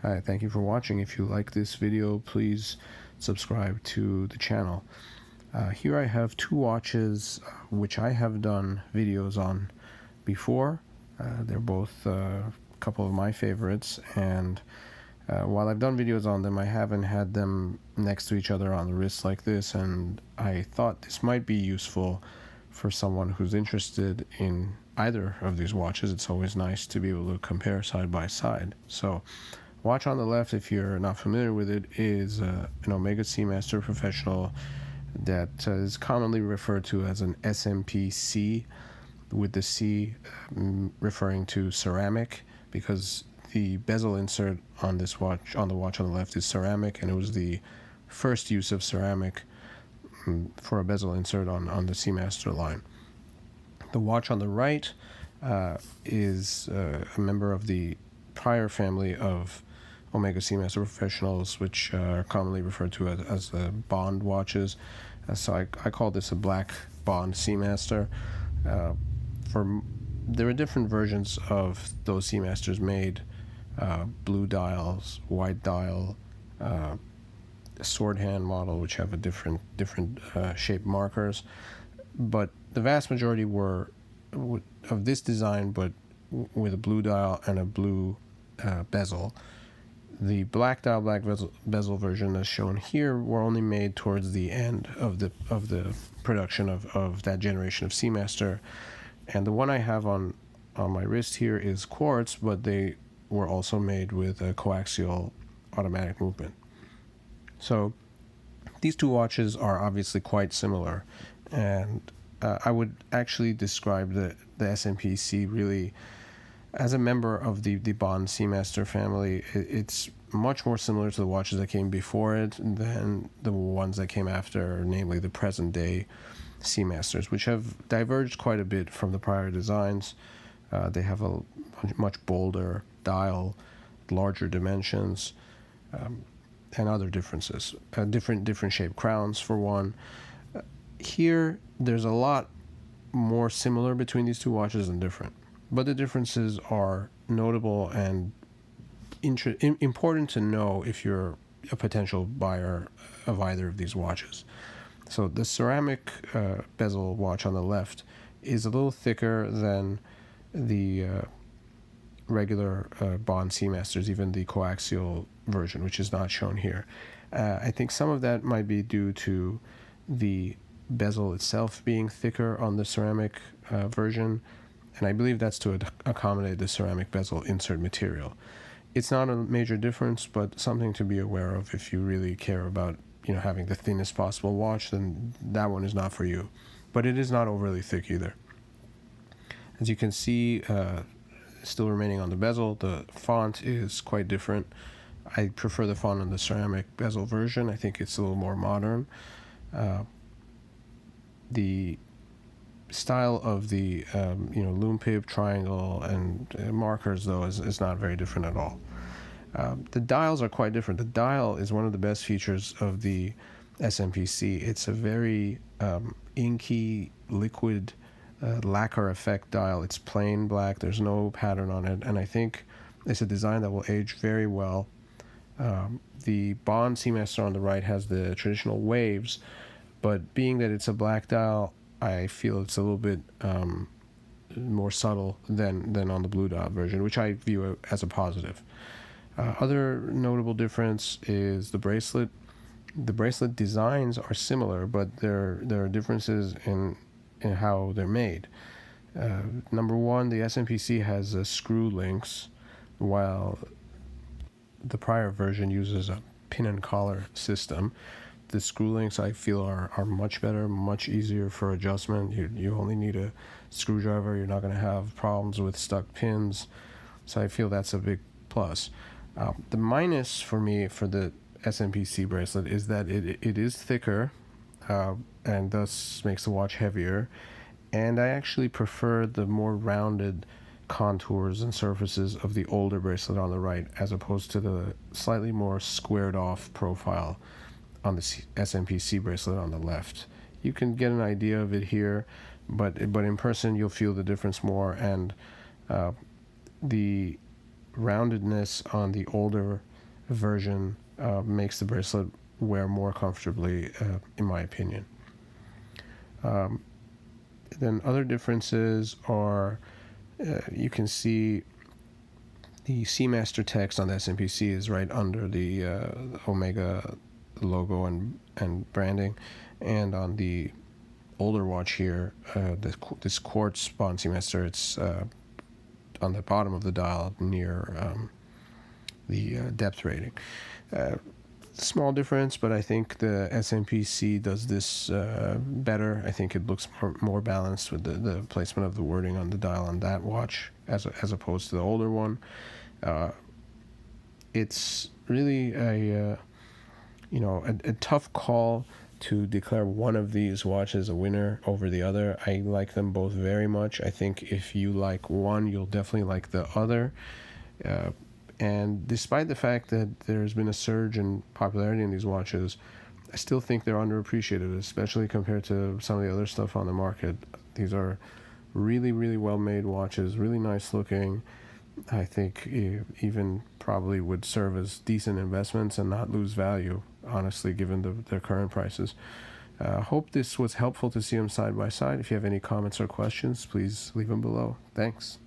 Hi, thank you for watching. If you like this video, please subscribe to the channel. Here I have two watches which I have done videos on before. They're both a couple of my favorites, and while I've done videos on them, I haven't had them next to each other on the wrist like this, and I thought this might be useful for someone who's interested in either of these watches. It's always nice to be able to compare side by side. So watch on the left, if you're not familiar with it, is an Omega Seamaster Professional that is commonly referred to as an SMPc, with the C referring to ceramic, because the bezel insert on this watch, on the watch on the left, is ceramic, and it was the first use of ceramic for a bezel insert on the Seamaster line. The watch on the right is a member of the prior family of Omega Seamaster Professionals, which are commonly referred to as the Bond watches. So I call this a Black Bond Seamaster. There are different versions of those Seamasters made: blue dials, white dial, sword hand model, which have a different shape markers. But the vast majority were of this design, but with a blue dial and a blue bezel. The black dial, black bezel version, as shown here, were only made towards the end of the production of that generation of Seamaster. And the one I have on my wrist here is quartz, but they were also made with a coaxial automatic movement. So these two watches are obviously quite similar, and I would actually describe the SMPc really as a member of the Bond Seamaster family. It's much more similar to the watches that came before it than the ones that came after, namely the present day Seamasters, which have diverged quite a bit from the prior designs. They have a much bolder dial, larger dimensions, and other differences. Different shaped crowns, for one. Here, there's a lot more similar between these two watches than different, but the differences are notable and important to know if you're a potential buyer of either of these watches. So the ceramic bezel watch on the left is a little thicker than the regular Bond Seamasters, even the coaxial version, which is not shown here. I think some of that might be due to the bezel itself being thicker on the ceramic version, and I believe that's to accommodate the ceramic bezel insert material. It's not a major difference, but something to be aware of if you really care about having the thinnest possible watch. Then that one is not for you, but it is not overly thick either. As you can see, still remaining on the bezel, the font is quite different. I prefer the font on the ceramic bezel version. I think it's a little more modern. The style of the loom pip, triangle, and markers, though, is not very different at all. The dials are quite different. The dial is one of the best features of the SMPc. It's a very inky, liquid, lacquer effect dial. It's plain black. There's no pattern on it, and I think it's a design that will age very well. The Bond Seamaster on the right has the traditional waves, but being that it's a black dial, I feel it's a little bit more subtle than on the blue dial version, which I view as a positive. Other notable difference is the bracelet. The bracelet designs are similar, but there are differences in how they're made. Number one, the SMPc has screw links, while the prior version uses a pin and collar system. The screw links, I feel, are much better, much easier for adjustment. You only need a screwdriver. You're not going to have problems with stuck pins, so I feel that's a big plus. The minus for me for the SMPc bracelet is that it is thicker, and thus makes the watch heavier, and I actually prefer the more rounded contours and surfaces of the older bracelet on the right, as opposed to the slightly more squared off profile on the SMPc bracelet on the left. You can get an idea of it here, but in person you'll feel the difference more, and the roundedness on the older version makes the bracelet wear more comfortably, in my opinion. Then other differences are, you can see the Seamaster text on the SMPc is right under the Omega logo and branding, and on the older watch here, this quartz Bond Seamaster, it's on the bottom of the dial near the depth rating. Small difference, but I think the SMPc does this better. I think it looks more balanced with the placement of the wording on the dial on that watch as opposed to the older one. It's really a tough call to declare one of these watches a winner over the other. I like them both very much. I think if you like one, you'll definitely like the other. And despite the fact that there's been a surge in popularity in these watches, I still think they're underappreciated, especially compared to some of the other stuff on the market. These are really, really well-made watches, really nice looking. I think even probably would serve as decent investments and not lose value, honestly, given their current prices. Hope this was helpful to see them side by side. If you have any comments or questions, please leave them below. Thanks.